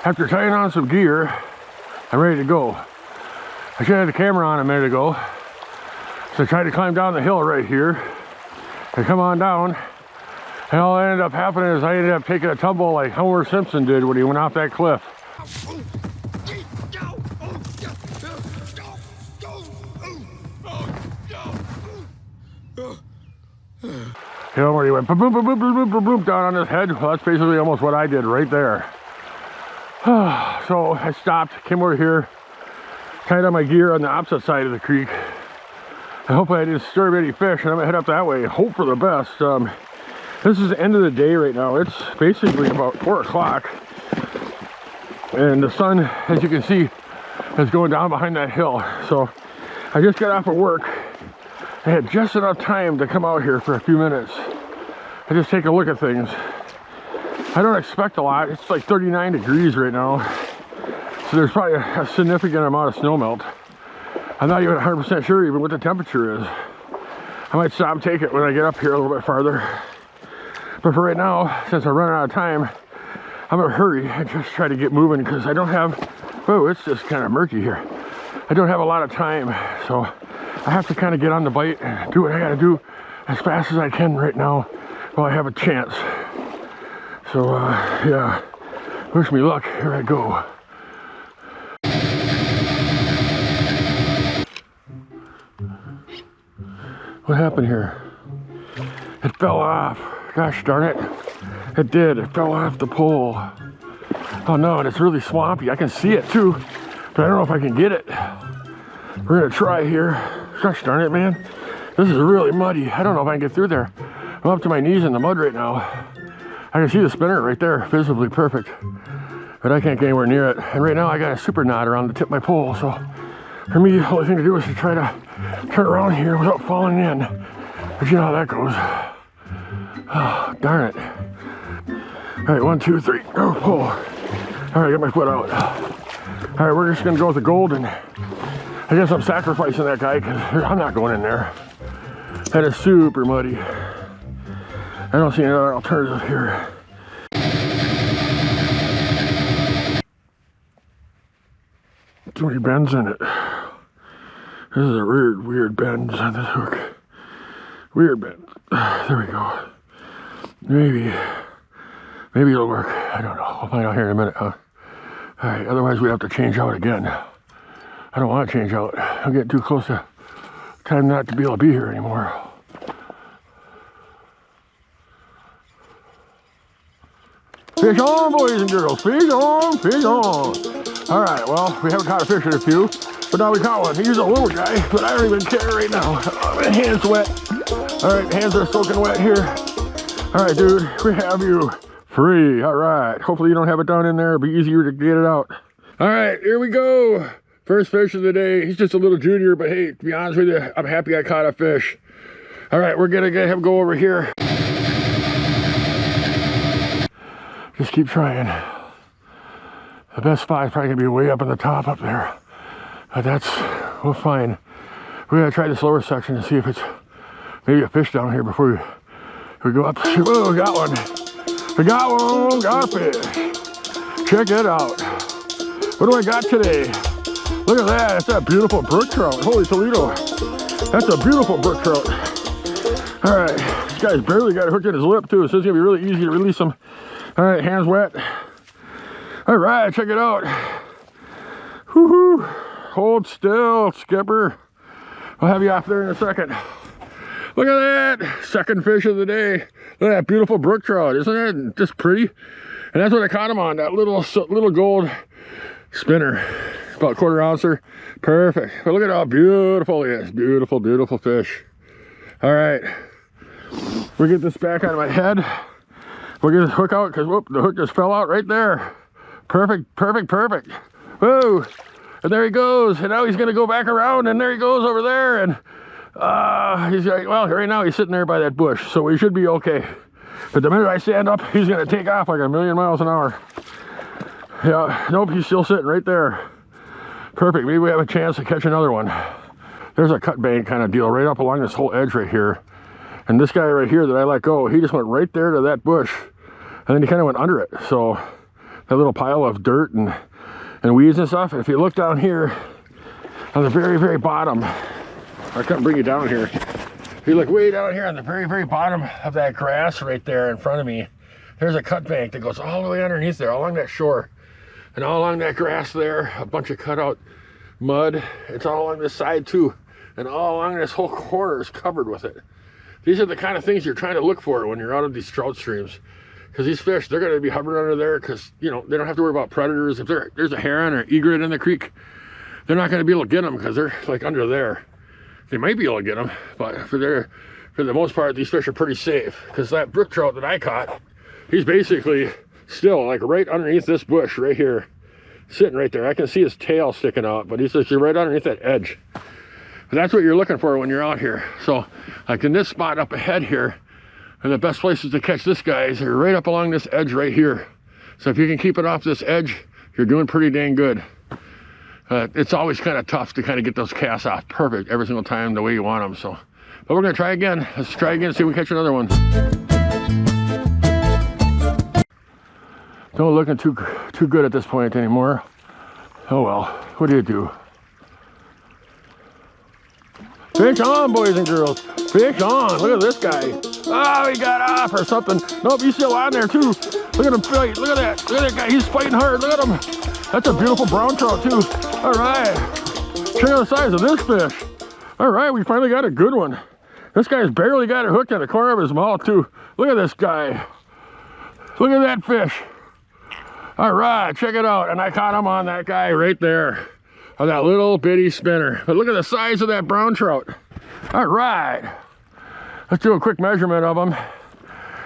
after tying on some gear, I'm ready to go. I should have had the camera on a minute ago. So I tried to climb down the hill right here. I come on down, and all that ended up happening is I ended up taking a tumble like Homer Simpson did when he went off that cliff. You know, where he went boom, boom, boom, boom, boom, boom, boom, down on his head. Well, that's basically almost what I did right there. So I stopped, came over here, tied on my gear on the opposite side of the creek. And hopefully I didn't disturb any fish, and I'm gonna head up that way and hope for the best. This is the end of the day right now. It's basically about 4 o'clock. And the sun, as you can see, is going down behind that hill. So I just got off of work. I had just enough time to come out here for a few minutes and just take a look at things. I don't expect a lot. It's like 39 degrees right now. So there's probably a significant amount of snow melt. I'm not even 100% sure even what the temperature is. I might stop and take it when I get up here a little bit farther. But for right now, since I'm running out of time, I'm gonna hurry and just try to get moving because I don't have, whoa, it's just kind of murky here. I don't have a lot of time, so I have to kind of get on the bite and do what I gotta do as fast as I can right now while I have a chance. So yeah, wish me luck. Here I go. What happened here? It fell off. Gosh darn it. It did. It fell off the pole. Oh no, and it's really swampy. I can see it too, but I don't know if I can get it. We're gonna try here. Gosh darn it, man. This is really muddy. I don't know if I can get through there. I'm up to my knees in the mud right now. I can see the spinner right there, visibly perfect. But I can't get anywhere near it. And right now I got a super knot around the tip of my pole. So for me, the only thing to do is to try to turn around here without falling in. But you know how that goes. Oh, darn it. All right, 1, 2, 3, oh, pull. All right, get my foot out. All right, we're just gonna go with the gold, and I guess I'm sacrificing that guy because I'm not going in there. That is super muddy. I don't see any other alternative here. Too many bends in it. This is a weird bend on this hook. Weird bend. There we go. Maybe it'll work. I don't know. I'll find out here in a minute, huh? All right, otherwise we have to change out again. I don't want to change out. I'm getting too close to time not to be able to be here anymore. Fish on, boys and girls. Fish on, fish on. All right, well, we haven't caught a fish in a few, but now we caught one. He's a little guy, but I don't even care right now. My hand's wet. All right, hands are soaking wet here. All right, dude, we have you free. All right, hopefully you don't have it down in there. It'll be easier to get it out. All right, here we go. First fish of the day. He's just a little junior, but hey, to be honest with you, I'm happy I caught a fish. All right, we're gonna get him go over here. Just keep trying. The best spot is probably gonna be way up in the top up there. But we'll find. We're gonna try this lower section and see if it's maybe a fish down here before we go up. Whoa, got one. We got one, got a fish. Check it out. What do I got today? Look at that, it's that beautiful brook trout. Holy Toledo. That's a beautiful brook trout. All right, this guy's barely got a hook in his lip too, so it's gonna be really easy to release him. All right, hands wet. All right, check it out. Woohoo! Hold still, skipper. I'll have you off there in a second. Look at that, second fish of the day. Look at that beautiful brook trout, isn't it just pretty? And that's what I caught him on, that little gold spinner. About a 1/4 ouncer, perfect. But look at how beautiful he is. Beautiful, beautiful fish. All right, we'll get this back on my head. We'll get this hook out because whoop, the hook just fell out right there. Perfect, perfect, perfect. Whoa, and there he goes. And now he's gonna go back around, and there he goes over there. And he's like, well, right now he's sitting there by that bush, so we should be okay. But the minute I stand up, he's gonna take off like 1,000,000 miles an hour. Yeah, nope, he's still sitting right there. Perfect, maybe we have a chance to catch another one. There's a cut bank kind of deal right up along this whole edge right here. And this guy right here that I let go, he just went right there to that bush. And then he kind of went under it. So that little pile of dirt and weeds and stuff. And if you look down here on the very, very bottom, I couldn't bring you down here. If you look way down here on the very, very bottom of that grass right there in front of me, there's a cut bank that goes all the way underneath there, all along that shore. And all along that grass there, a bunch of cut out mud. It's all along this side too. And all along this whole corner is covered with it. These are the kind of things you're trying to look for when you're out of these trout streams. Because these fish, they're going to be hovering under there because, you know, they don't have to worry about predators. If there's a heron or egret in the creek, they're not going to be able to get them because they're like under there. They might be able to get them, but for the most part, these fish are pretty safe. Because that brook trout that I caught, he's basically still like right underneath this bush right here, sitting right there. I can see his tail sticking out, but he's just right underneath that edge. But that's what you're looking for when you're out here. So like in this spot up ahead here, and the best places to catch this guy is right up along this edge right here. So if you can keep it off this edge, you're doing pretty dang good. It's always kind of tough to kind of get those casts off perfect every single time the way you want them. So, but we're gonna try again. Let's try again, see if we can catch another one. Don't looking too good at this point anymore. Oh well, what do you do? Fish on, boys and girls. Fish on. Look at this guy. Oh, he got off or something. Nope, he's still on there too. Look at him fight. Look at that. Look at that guy. He's fighting hard. Look at him. That's a beautiful brown trout too. All right. Check out the size of this fish. All right, we finally got a good one. This guy's barely got it hooked in the corner of his mouth too. Look at this guy. Look at that fish. All right, check it out. And I caught him on that guy right there. On that little bitty spinner. But look at the size of that brown trout. All right. Let's do a quick measurement of him.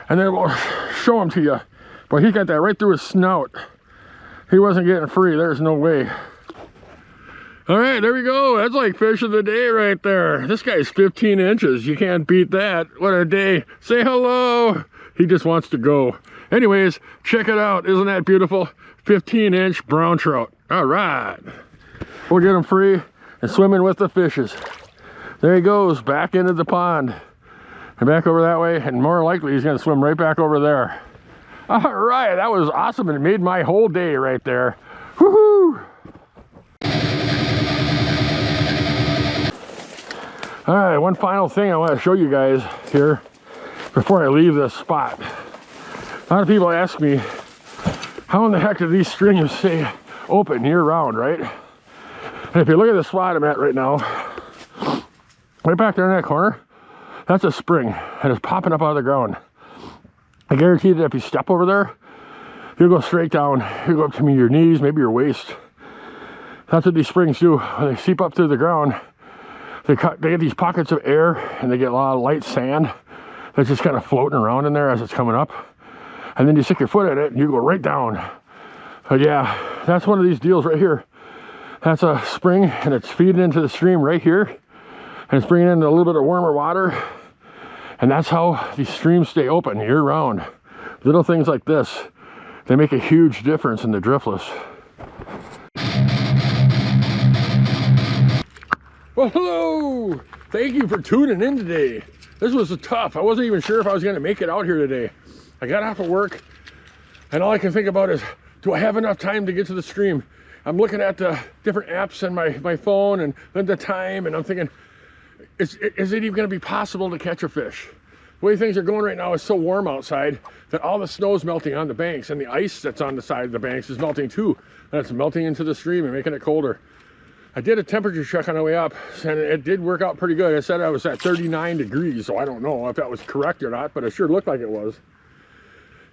And then we'll show him to you. But he got that right through his snout. He wasn't getting free. There's no way. All right, there we go. That's like fish of the day right there. This guy's 15 inches. You can't beat that. What a day. Say hello. He just wants to go. Anyways, check it out. Isn't that beautiful? 15-inch brown trout. All right. We'll get him free and swimming with the fishes. There he goes, back into the pond. And back over that way, and more likely he's gonna swim right back over there. All right, that was awesome, and it made my whole day right there. Woohoo! All right, one final thing I wanna show you guys here before I leave this spot. A lot of people ask me, how in the heck do these streams stay open year round, right? And if you look at the spot I'm at right now, right back there in that corner, that's a spring and it's popping up out of the ground. I guarantee that if you step over there, you'll go straight down. You'll go up to your knees, maybe your waist. That's what these springs do. When they seep up through the ground, they get these pockets of air and they get a lot of light sand that's just kind of floating around in there as it's coming up. And then you stick your foot in it and you go right down. But yeah, that's one of these deals right here. That's a spring and it's feeding into the stream right here. And it's bringing in a little bit of warmer water. And that's how these streams stay open year round. Little things like this, they make a huge difference in the driftless. Well, hello! Thank you for tuning in today. This was tough. I wasn't even sure if I was gonna make it out here today. I got off of work and all I can think about is, do I have enough time to get to the stream? I'm looking at the different apps on my phone and then the time, and I'm thinking, is it even going to be possible to catch a fish? The way things are going right now is so warm outside that all the snow is melting on the banks, and the ice that's on the side of the banks is melting too. And it's melting into the stream and making it colder. I did a temperature check on the way up, and it did work out pretty good. It said I was at 39 degrees, so I don't know if that was correct or not, but it sure looked like it was.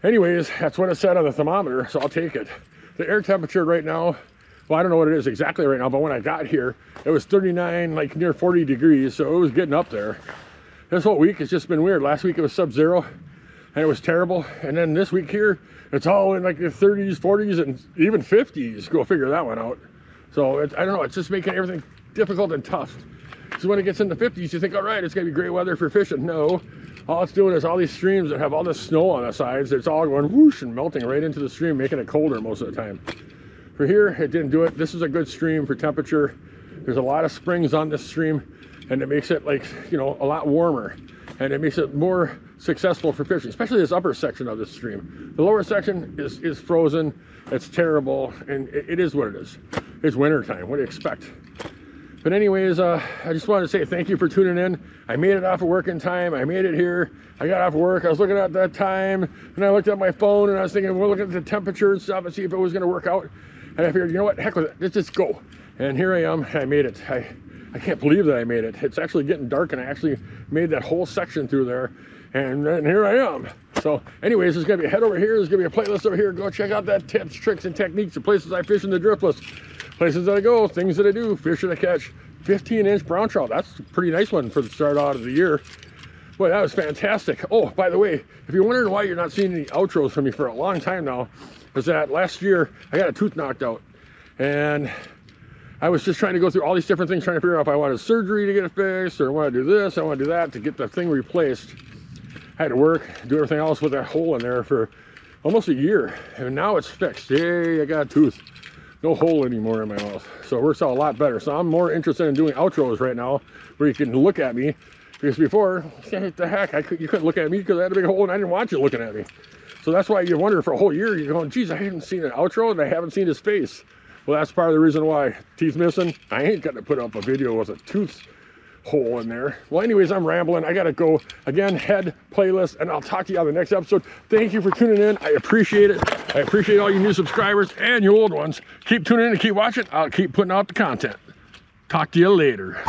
Anyways, that's what it said on the thermometer, so I'll take it. The air temperature right now, well, I don't know what it is exactly right now, but when I got here, it was 39, like near 40 degrees, so it was getting up there. This whole week has just been weird. Last week it was sub-zero, and it was terrible. And then this week here, it's all in like the 30s, 40s, and even 50s. Go figure that one out. So, I don't know, it's just making everything difficult and tough. So when it gets in the 50s, you think, all right, it's gonna be great weather for fishing. No, all it's doing is all these streams that have all this snow on the sides, it's all going whoosh and melting right into the stream, making it colder most of the time. For here, it didn't do it. This is a good stream for temperature. There's a lot of springs on this stream, and it makes it like, you know, a lot warmer. And it makes it more successful for fishing, especially this upper section of this stream. The lower section is frozen. It's terrible, and it is what it is. It's winter time. What do you expect? But anyways, I just wanted to say thank you for tuning in. I made it off of work in time. I made it here. I got off work. I was looking at that time, and I looked at my phone, and I was thinking, we're looking at the temperature and stuff and see if it was going to work out. And I figured, you know what, heck with it. Let's just go. And here I am. I made it. I can't believe that I made it. It's actually getting dark, and I actually made that whole section through there. And here I am. So anyways, there's going to be a head over here. There's going to be a playlist over here. Go check out that tips, tricks, and techniques of places I fish in the driftless. Places that I go, things that I do, fish that I catch. 15-inch brown trout. That's a pretty nice one for the start out of the year. Boy, that was fantastic. Oh, by the way, if you're wondering why you're not seeing any outros from me for a long time now, is that last year I got a tooth knocked out. And I was just trying to go through all these different things, trying to figure out if I wanted surgery to get it fixed, or I want to do this, I want to do that to get the thing replaced. I had to work, do everything else with that hole in there for almost a year. And now it's fixed. Yay, I got a tooth. No hole anymore in my mouth. So it works out a lot better. So I'm more interested in doing outros right now where you can look at me. Because before, what the heck, you couldn't look at me because I had a big hole and I didn't want you looking at me. So that's why you wonder for a whole year, you're going, geez, I haven't seen an outro and I haven't seen his face. Well, that's part of the reason why. Teeth missing. I ain't gonna put up a video with a tooth hole in there. Well, anyways, I'm rambling. I gotta go. Again, head, playlist, and I'll talk to you on the next episode. Thank you for tuning in. I appreciate it. I appreciate all you new subscribers and you old ones. Keep tuning in and keep watching. I'll keep putting out the content. Talk to you later.